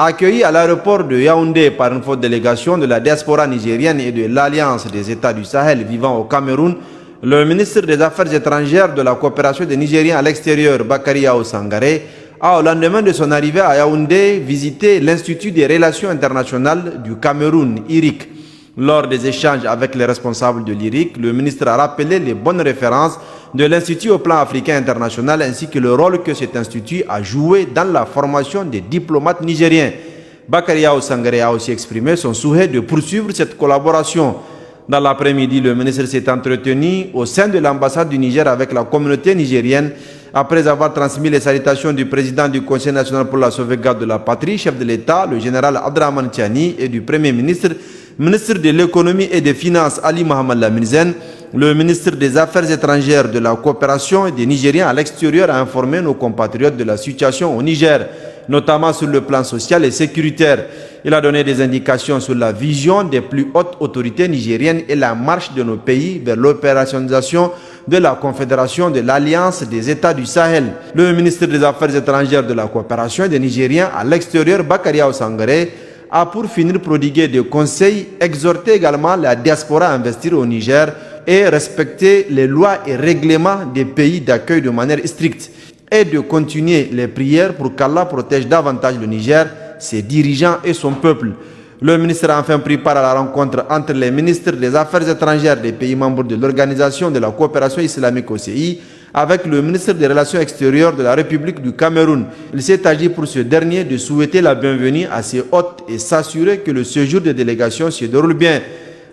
Accueilli à l'aéroport de Yaoundé par une forte délégation de la diaspora nigérienne et de l'Alliance des États du Sahel vivant au Cameroun, le ministre des Affaires étrangères de la coopération des Nigériens à l'extérieur, Bakary Yao Sangaré, a, au lendemain de son arrivée à Yaoundé, visité l'Institut des relations internationales du Cameroun, IRIC. Lors des échanges avec les responsables de l'IRIC, le ministre a rappelé les bonnes références de l'Institut au plan africain international ainsi que le rôle que cet institut a joué dans la formation des diplomates nigériens. Bakary Yao Sangaré a aussi exprimé son souhait de poursuivre cette collaboration. Dans l'après-midi, le ministre s'est entretenu au sein de l'ambassade du Niger avec la communauté nigérienne après avoir transmis les salutations du président du Conseil national pour la sauvegarde de la patrie, chef de l'État, le général Abdrahmane Tiani, et du Premier ministre, ministre de l'économie et des finances Ali Mohamed Lamine. Le ministre des Affaires étrangères, de la coopération et des Nigériens à l'extérieur a informé nos compatriotes de la situation au Niger, notamment sur le plan social et sécuritaire. Il a donné des indications sur la vision des plus hautes autorités nigériennes et la marche de nos pays vers l'opérationnalisation de la Confédération de l'Alliance des États du Sahel. Le ministre des Affaires étrangères, de la coopération et des Nigériens à l'extérieur, Bakary Yao Sangaré, a pour finir prodiguer des conseils, exhorté également la diaspora à investir au Niger et respecter les lois et règlements des pays d'accueil de manière stricte et de continuer les prières pour qu'Allah protège davantage le Niger, ses dirigeants et son peuple. Le ministre a enfin pris part à la rencontre entre les ministres des Affaires étrangères des pays membres de l'Organisation de la coopération islamique OCI avec le ministre des Relations extérieures de la République du Cameroun. Il s'est agi pour ce dernier de souhaiter la bienvenue à ses hôtes et s'assurer que le séjour des délégations se déroule bien.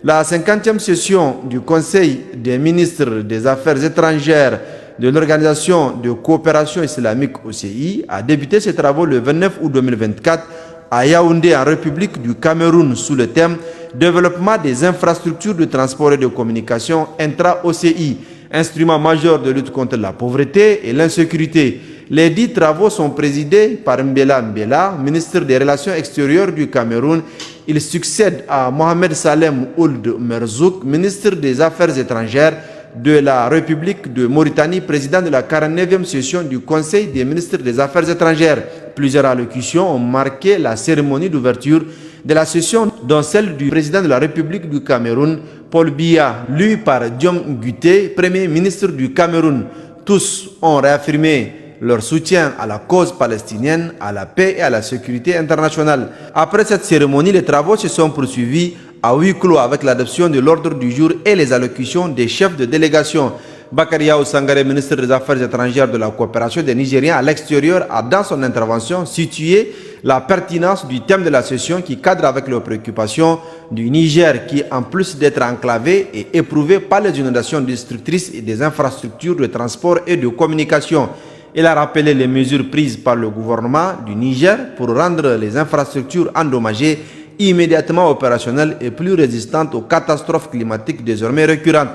La 50e session du Conseil des ministres des Affaires étrangères de l'Organisation de coopération islamique OCI a débuté ses travaux le 29 août 2024 à Yaoundé, en République du Cameroun, sous le thème « Développement des infrastructures de transport et de communication intra-OCI », instrument majeur de lutte contre la pauvreté et l'insécurité. Les 10 travaux sont présidés par Mbela Mbela, ministre des Relations extérieures du Cameroun. Il succède à Mohamed Salem Ould Merzouk, ministre des Affaires étrangères de la République de Mauritanie, président de la 49e session du Conseil des ministres des Affaires étrangères. Plusieurs allocutions ont marqué la cérémonie d'ouverture de la session, dont celle du président de la République du Cameroun, Paul Biya, lu par Diom Guité, Premier ministre du Cameroun. Tous ont réaffirmé leur soutien à la cause palestinienne, à la paix et à la sécurité internationale. Après cette cérémonie, les travaux se sont poursuivis à huis clos avec l'adoption de l'ordre du jour et les allocutions des chefs de délégation. Bakary Yao Sangaré, ministre des Affaires étrangères de la coopération des Nigériens à l'extérieur, a dans son intervention situé la pertinence du thème de la session qui cadre avec les préoccupations du Niger qui, en plus d'être enclavé et éprouvé par les inondations destructrices et des infrastructures de transport et de communication. Il a rappelé les mesures prises par le gouvernement du Niger pour rendre les infrastructures endommagées immédiatement opérationnelles et plus résistantes aux catastrophes climatiques désormais récurrentes.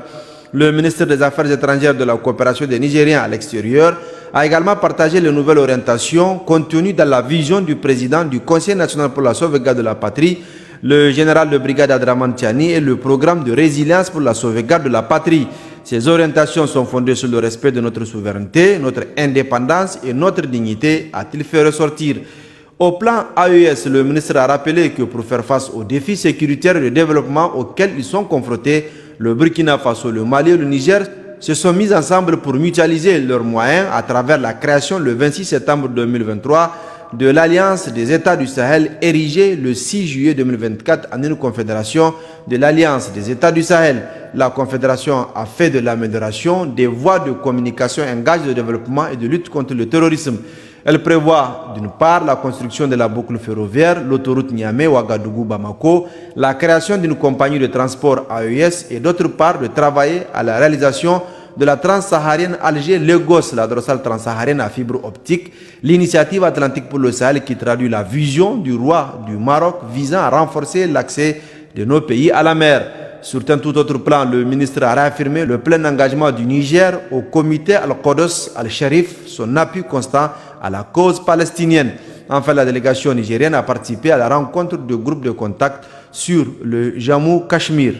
Le ministre des Affaires étrangères de la coopération des Nigériens à l'extérieur a également partagé les nouvelles orientations contenues dans la vision du président du Conseil national pour la sauvegarde de la patrie, le général de brigade Abdrahmane Tiani, et le programme de résilience pour la sauvegarde de la patrie. Ces orientations sont fondées sur le respect de notre souveraineté, notre indépendance et notre dignité, a-t-il fait ressortir. Au plan AES, le ministre a rappelé que pour faire face aux défis sécuritaires et de développement auxquels ils sont confrontés, le Burkina Faso, le Mali et le Niger se sont mis ensemble pour mutualiser leurs moyens à travers la création le 26 septembre 2023 de l'Alliance des États du Sahel, érigée le 6 juillet 2024 en une confédération de l'Alliance des États du Sahel. La confédération a fait de l'amélioration des voies de communication un gage de développement et de lutte contre le terrorisme. Elle prévoit d'une part la construction de la boucle ferroviaire, l'autoroute Niamey-Ouagadougou-Bamako, la création d'une compagnie de transport AES et d'autre part de travailler à la réalisation de la transsaharienne Alger-Lagos, la dorsale transsaharienne à fibre optique, l'initiative Atlantique pour le Sahel qui traduit la vision du roi du Maroc visant à renforcer l'accès de nos pays à la mer. Sur un tout autre plan, le ministre a réaffirmé le plein engagement du Niger au comité Al-Qodos Al-Sharif, son appui constant à la cause palestinienne. Enfin, la délégation nigérienne a participé à la rencontre de groupes de contact sur le Jammu-Cachemire.